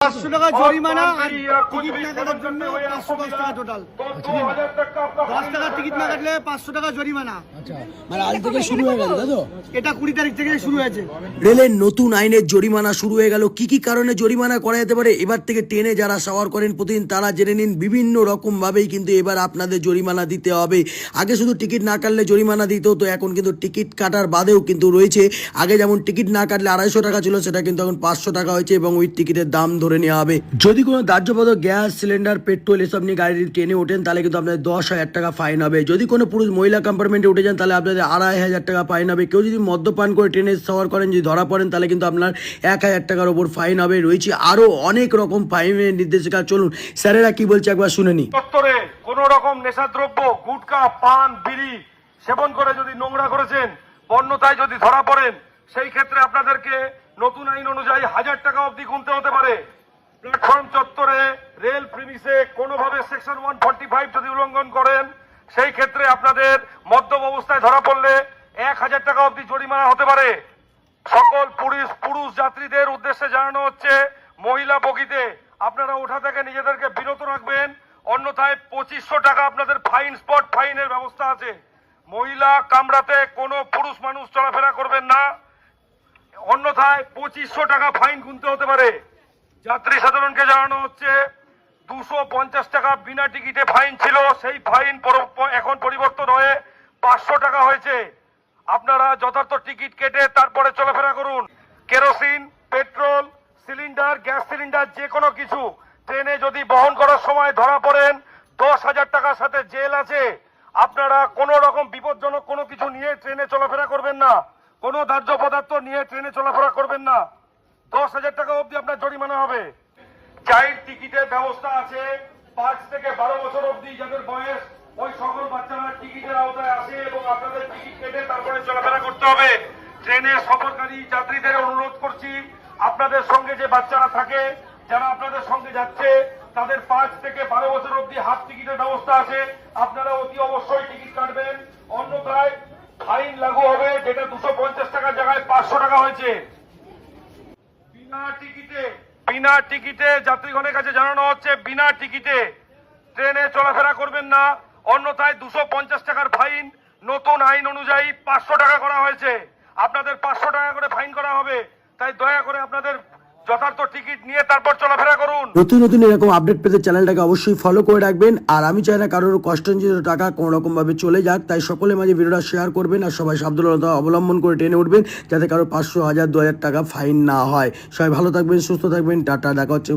500 টাকা জরিমানা আর টিকিট না কাটার জন্য 510 টাকা টোটাল। 10 টাকা টিকিট না কাটলে 500 টাকা জরিমানা। আচ্ছা, মানে আজ থেকে শুরু হয়ে গেল, তাই তো? এটা 20 তারিখ থেকে শুরু হয়েছে। রেলের নতুন আইনের জরিমানা শুরু হয়ে গেল। কি কি কারণে জরিমানা করা যেতে পারে এবার থেকে ট্রেনে যারা সওয়ার করেন প্রতিদিন তারা জেনে নিন। বিভিন্ন রকম ভাবেই কিন্তু এবার আপনাদের জরিমানা দিতে হবে। আগে শুধু টিকিট না কাটলে জরিমানা দিতে হতো, এখন কিন্তু টিকিট কাটার বাদেও কিন্তু রয়েছে। আগে যেমন টিকিট না কাটলে 250 টাকা ছিল, সেটা কিন্তু এখন 500 টাকা হয়েছে এবং ওই টিকিটের দাম ধরে নেওয়া হবে। যদি কোনো দাহ্যপদার্থ, গ্যাস সিলিন্ডার, পেট্রোল এসব নিয়ে গাড়ি ট্রেনে ওঠেন তাহলে কিন্তু আপনাদের 10,000 টাকা ফাইন হবে। যদি কোনো পুরুষ মহিলা কম্পার্টমেন্টে উঠে যান তাহলে আপনাদের 2,500 টাকা ফাইন হবে। কেউ যদি মদ্যপান করে ট্রেনে সওয়ার করেন, যদি ধরা পড়েন তাহলে কিন্তু আপনার 1,000 টাকার ওপর ফাইন হবে। রয়েছে আরো অনেক রকম ফাইনের নির্দেশিকা। চলুন স্যারেরা কি বলছে একবার শুনে নি। চত্বরে কোন রকম নেশাদ্রব্য, গুটখা, পান, বিড়ি সেবন করে যদি নোংরা করেছেন, অন্যথায় যদি ধরা পড়েন, সেই ক্ষেত্রে আপনাদেরকে নতুন আইন অনুযায়ী 1000 টাকা অবধি গুনতে হতে পারে। প্ল্যাটফর্ম চত্বরে, রেল প্রিমিসে কোনোভাবে সেকশন 145 যদি উল্লঙ্ঘন করেন, সেই ক্ষেত্রে আপনাদের মদ্যপ অবস্থায় ধরা পড়লে 1000 টাকা অবধি জরিমানা হতে পারে। সকল পুরুষ যাত্রীদের উদ্দেশ্যে জানানো হচ্ছে, মহিলা বগিতে আপনারা ওঠা থেকে নিজেদেরকে বিরত রাখবেন, অন্যথায় 2500 টাকা আপনাদের ফাইন, স্পট ফাইনের ব্যবস্থা আছে। মহিলা কামরাতে কোনো পুরুষ মানুষ চলাফেরা করবেন না, অন্যথায় 2500 টাকা ফাইন গুনতে হতে পারে। যাত্রী সাধারণকে জানানো হচ্ছে 250 টাকা বিনা টিকিটে ফাইন ছিল, সেই ফাইন এখন পরিবর্তন হয়ে 500 টাকা হয়েছে। আপনারা যথার্থ টিকিট কেটে তারপরে চলাফেরা করুন। Kerosene, petrol, cylinder, gas cylinder যে কোনো কিছু ট্রেনে যদি বহন করার সময় ধরা পড়েন, 10,000 টাকার সাথে জেল আছে। আপনারা কোনো রকম বিপজ্জনক কোনো কিছু নিয়ে ট্রেনে চলাফেরা করবেন না, কোনো দাহ্য পদার্থ নিয়ে ট্রেনে চলাফেরা করবেন না। 10,000 টাকা অবধি আপনার জরিমানা হবে। চাইল্ড টিকিটের ব্যবস্থা আছে। 5 থেকে 12 বছর অবধি যাদের বয়স, ওই সকল বাচ্চারা টিকিটের আওতায় আসে এবং আপনাদের টিকিট কেটে তারপরে চলাফেরা করতে হবে। ট্রেনে সফরকারী যাত্রীদের অনুরোধ করছি, আপনাদের সঙ্গে যে বাচ্চারা থাকে, যারা আপনাদের সঙ্গে যাচ্ছে, তাদের 5 থেকে 12 বছর অবধি হাফ টিকিটের ব্যবস্থা আছে। আপনারা অতি অবশ্যই টিকিট কাটবেন, অন্যথায় ফাইন লাগু হবে, যেটা 250 টাকার জায়গায় 500 টাকা হয়েছে। বিনা টিকিটে যাত্রীগণের কাছে জানানো হচ্ছে, বিনা টিকিটে ট্রেনে চলাফেরা করবেন না, অন্যথায় 250 টাকার ফাইন। নতুন আইন অনুযায়ী 500 টাকা করা হয়েছে। আপনাদের 500 টাকা করে ফাইন করা হবে। তাই দয়া করে আপনাদের যথার্থ টিকিট নিয়ে তারপর চলাফেরা করুন। নতুন নতুন এরকম আপডেট পেতে চ্যানেলটাকে অবশ্যই ফলো করে রাখবেন। আর আমি চাই না কারোর কষ্টার্জিত টাকা কোনো রকম ভাবে চলে যাক, তাই সকলের মাঝে ভিডিওটা শেয়ার করবেন আর সবাই সাবধানতা অবলম্বন করে ট্রেনে উঠবেন, যাতে কারো 500, 1000, 2000 টাকা ফাইন না হয়। সবাই ভালো থাকবেন, সুস্থ থাকবেন, টাটা, দেখা হচ্ছে।